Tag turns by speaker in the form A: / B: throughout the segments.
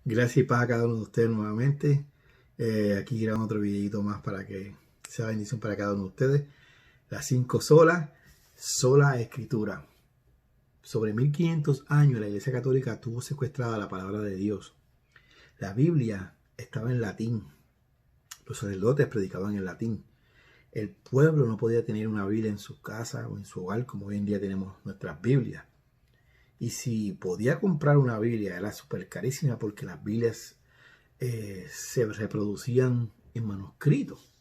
A: Gracias y paz a cada uno de ustedes nuevamente. Aquí grabamos otro videito más para que sea bendición para cada uno de ustedes. Las 5 solas, sola escritura. Sobre 1500 años la Iglesia Católica tuvo secuestrada la palabra de Dios. La Biblia estaba en latín. Los sacerdotes predicaban en latín. El pueblo no podía tener una Biblia en su casa o en su hogar como hoy en día tenemos nuestras Biblias. Y si podía comprar una Biblia era súper carísima porque las Biblias se reproducían en manuscritos.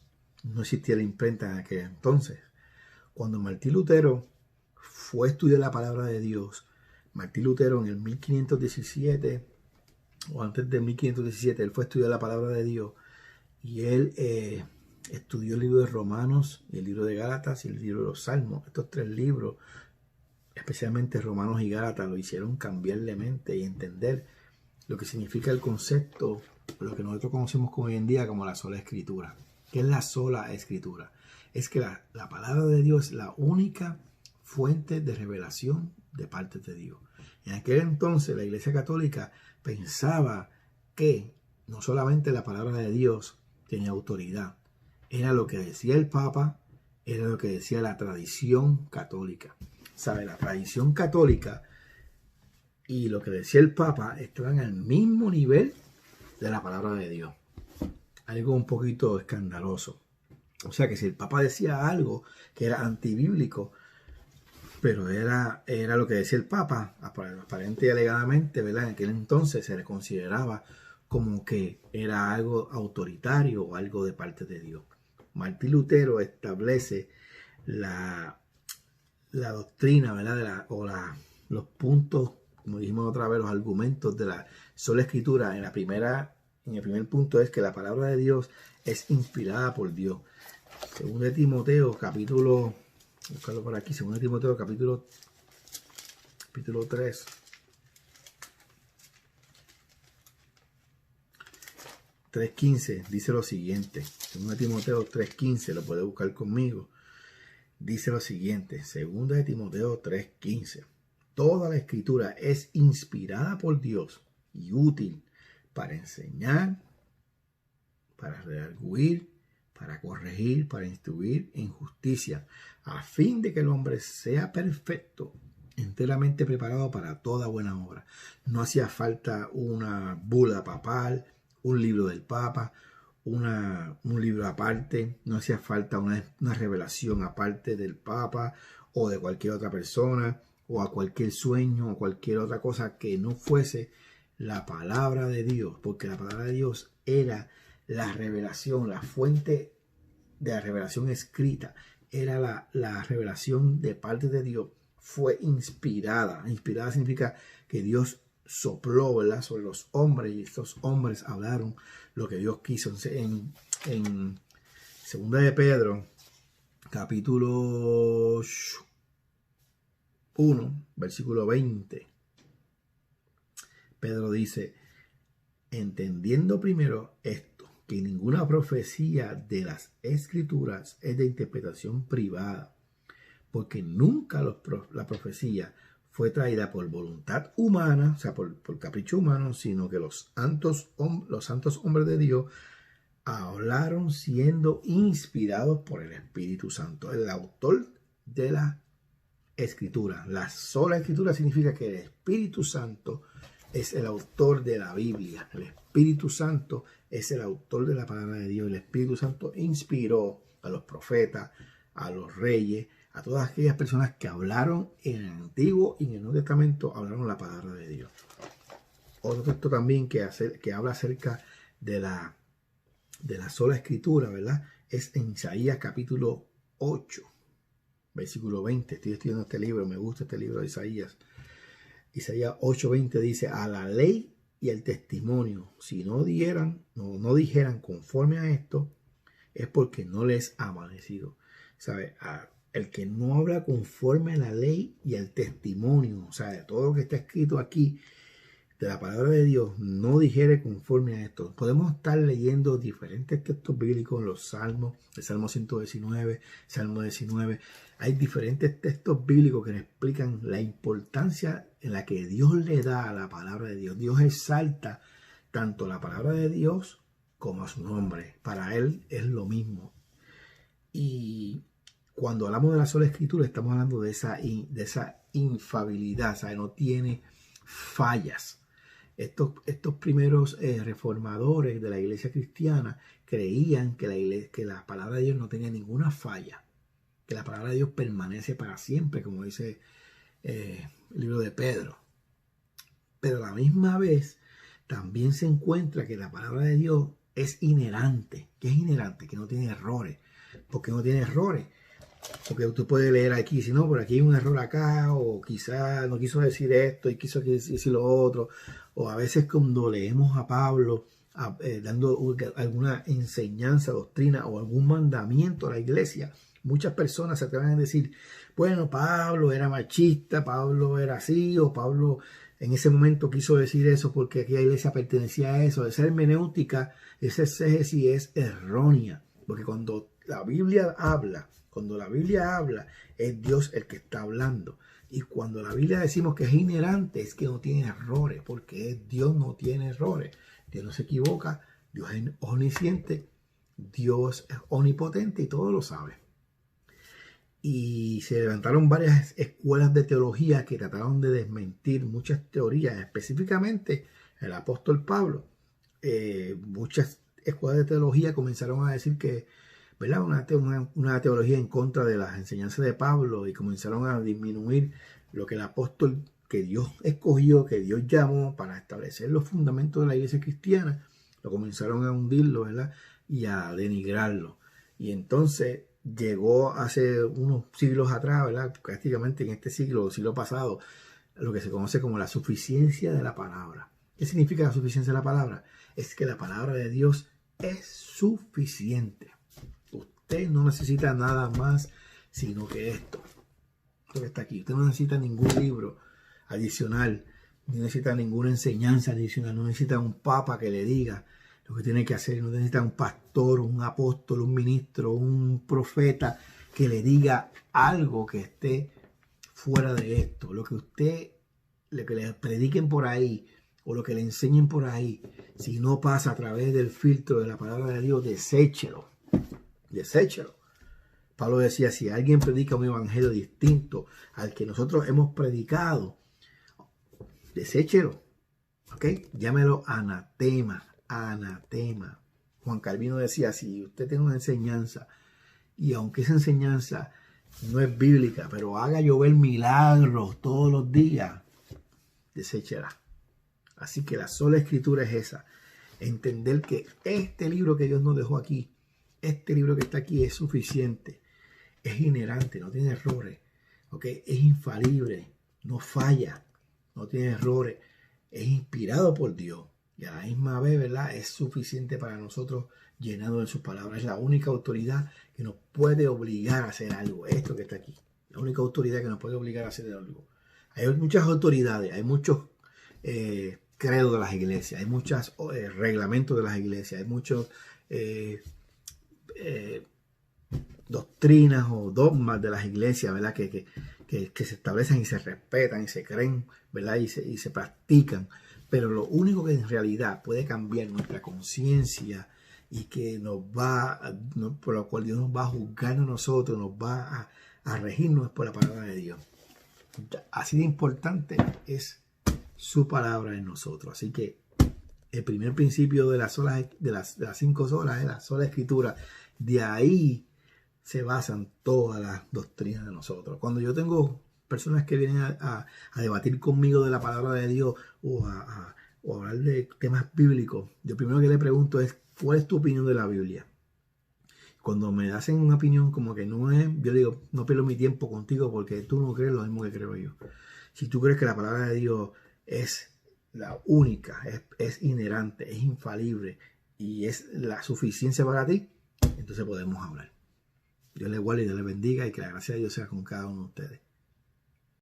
A: No existía la imprenta en aquel entonces. Cuando Martín Lutero fue a estudiar la palabra de Dios, Martín Lutero en el 1517 o antes de 1517, él fue a estudiar la palabra de Dios y él estudió el libro de Romanos, y el libro de Gálatas y el libro de los Salmos. Estos 3 libros, especialmente Romanos y Gálatas, lo hicieron cambiar de mente y entender lo que significa el concepto, lo que nosotros conocemos hoy en día como la sola escritura. ¿Qué es la sola escritura? Es que la palabra de Dios es la única fuente de revelación de parte de Dios. En aquel entonces la Iglesia Católica pensaba que no solamente la palabra de Dios tenía autoridad, era lo que decía el Papa, era lo que decía la tradición católica. ¿Sabe? La tradición católica y lo que decía el Papa estaban al mismo nivel de la palabra de Dios. Algo un poquito escandaloso. O sea que si el Papa decía algo que era antibíblico, pero era lo que decía el Papa, aparente y alegadamente, ¿verdad? En aquel entonces se le consideraba como que era algo autoritario o algo de parte de Dios. Martín Lutero establece la doctrina, ¿verdad? Los puntos, como dijimos otra vez, los argumentos de la sola escritura. En el primer punto es que la palabra de Dios es inspirada por Dios. Según de Timoteo, capítulo, buscarlo por aquí, según de Timoteo, capítulo 3. Dice lo siguiente. Según de Timoteo 3:15, lo puede buscar conmigo. Dice lo siguiente, 2 de Timoteo 3:15. Toda la escritura es inspirada por Dios y útil para enseñar, para redarguir, para corregir, para instruir en justicia, a fin de que el hombre sea perfecto, enteramente preparado para toda buena obra. No hacía falta una bula papal, un libro del Papa, un libro aparte, no hacía falta una revelación aparte del Papa o de cualquier otra persona o a cualquier sueño o cualquier otra cosa que no fuese la palabra de Dios, porque la palabra de Dios era la revelación, la fuente de la revelación escrita, era la revelación de parte de Dios, fue inspirada. Inspirada significa que Dios sopló, ¿verdad?, sobre los hombres y estos hombres hablaron lo que Dios quiso. En 2 de Pedro, capítulo 1, versículo 20, Pedro dice, entendiendo primero esto, que ninguna profecía de las escrituras es de interpretación privada, porque nunca la profecía fue traída por voluntad humana, o sea, por capricho humano, sino que los santos hombres de Dios hablaron siendo inspirados por el Espíritu Santo, el autor de la escritura. La sola escritura significa que el Espíritu Santo es el autor de la Biblia. El Espíritu Santo es el autor de la palabra de Dios. El Espíritu Santo inspiró a los profetas, a los reyes, a todas aquellas personas que hablaron en el Antiguo y en el Nuevo Testamento, hablaron la palabra de Dios. Otro texto también que habla acerca de la sola escritura, ¿verdad? Es en Isaías capítulo 8, versículo 20. Estoy estudiando este libro, me gusta este libro de Isaías. Isaías 8:20 dice, a la ley y al testimonio, si no dijeran conforme a esto, es porque no les ha amanecido. ¿Sabe? El que no habla conforme a la ley y al testimonio, o sea, de todo lo que está escrito aquí, de la palabra de Dios, no dijere conforme a esto. Podemos estar leyendo diferentes textos bíblicos, los salmos, el Salmo 119, Salmo 19. Hay diferentes textos bíblicos que nos explican la importancia en la que Dios le da a la palabra de Dios. Dios exalta tanto la palabra de Dios como a su nombre. Para él es lo mismo. Y cuando hablamos de la sola escritura, estamos hablando de esa infalibilidad, o sea, no tiene fallas. Estos primeros reformadores de la iglesia cristiana creían que la palabra de Dios no tenía ninguna falla, que la palabra de Dios permanece para siempre, como dice el libro de Pedro. Pero a la misma vez también se encuentra que la palabra de Dios es inherente. ¿Qué es inherente? Que no tiene errores. ¿Por qué no tiene errores? Porque tú puedes leer aquí, si no, por aquí hay un error acá, o quizás no quiso decir esto y quiso decir lo otro. O a veces cuando leemos a Pablo dando alguna enseñanza, doctrina o algún mandamiento a la iglesia, muchas personas se atreven a decir, bueno, Pablo era machista, Pablo era así, o Pablo en ese momento quiso decir eso porque aquella iglesia pertenecía a eso. Esa hermenéutica, esa exégesis es errónea, porque cuando la Biblia habla, es Dios el que está hablando. Y cuando la Biblia decimos que es inherente, es que no tiene errores, porque Dios no tiene errores. Dios no se equivoca, Dios es omnisciente, Dios es omnipotente y todo lo sabe. Y se levantaron varias escuelas de teología que trataron de desmentir muchas teorías, específicamente el apóstol Pablo. Muchas escuelas de teología comenzaron a decir que, ¿verdad? Una teología en contra de las enseñanzas de Pablo, y comenzaron a disminuir lo que el apóstol que Dios escogió, que Dios llamó para establecer los fundamentos de la iglesia cristiana, lo comenzaron a hundirlo, ¿verdad? Y a denigrarlo. Y entonces llegó hace unos siglos atrás, ¿verdad? Prácticamente en este siglo pasado, lo que se conoce como la suficiencia de la palabra. ¿Qué significa la suficiencia de la palabra? Es que la palabra de Dios es suficiente. Usted no necesita nada más sino que esto que está aquí. Usted no necesita ningún libro adicional, no necesita ninguna enseñanza adicional, no necesita un papa que le diga lo que tiene que hacer, no necesita un pastor, un apóstol, un ministro, un profeta que le diga algo que esté fuera de esto. Lo que le prediquen por ahí o lo que le enseñen por ahí, si no pasa a través del filtro de la palabra de Dios, deséchelo. Pablo decía, si alguien predica un evangelio distinto al que nosotros hemos predicado, deséchelo, ¿ok? Llámelo anatema. Juan Calvino decía, si usted tiene una enseñanza y aunque esa enseñanza no es bíblica, pero haga llover milagros todos los días, deséchela. Así que la sola escritura es esa, entender que este libro que Dios nos dejó aquí, este libro que está aquí es suficiente, es inherente, no tiene errores, ¿okay? Es infalible, no falla, no tiene errores, es inspirado por Dios y a la misma vez, ¿verdad? Es suficiente para nosotros, llenado de sus palabras. Es la única autoridad que nos puede obligar a hacer algo, esto que está aquí, la única autoridad que nos puede obligar a hacer algo. Hay muchas autoridades, hay muchos credos de las iglesias, hay muchos reglamentos de las iglesias, hay muchos doctrinas o dogmas de las iglesias, ¿verdad? Que se establecen y se respetan y se creen, ¿verdad? Y se practican. Pero lo único que en realidad puede cambiar nuestra conciencia y que por lo cual Dios nos va a juzgar a nosotros, nos va a regirnos es por la palabra de Dios. Así de importante es su palabra en nosotros. Así que el primer principio de las 5 solas es la sola escritura. De ahí se basan todas las doctrinas de nosotros. Cuando yo tengo personas que vienen a debatir conmigo de la palabra de Dios o a hablar de temas bíblicos, yo primero que le pregunto es, ¿cuál es tu opinión de la Biblia? Cuando me hacen una opinión como que no es, yo digo, no pierdo mi tiempo contigo porque tú no crees lo mismo que creo yo. Si tú crees que la palabra de Dios es la única, es inherente, es infalible y es la suficiencia para ti, entonces podemos hablar. Dios les guarde y Dios les bendiga y que la gracia de Dios sea con cada uno de ustedes.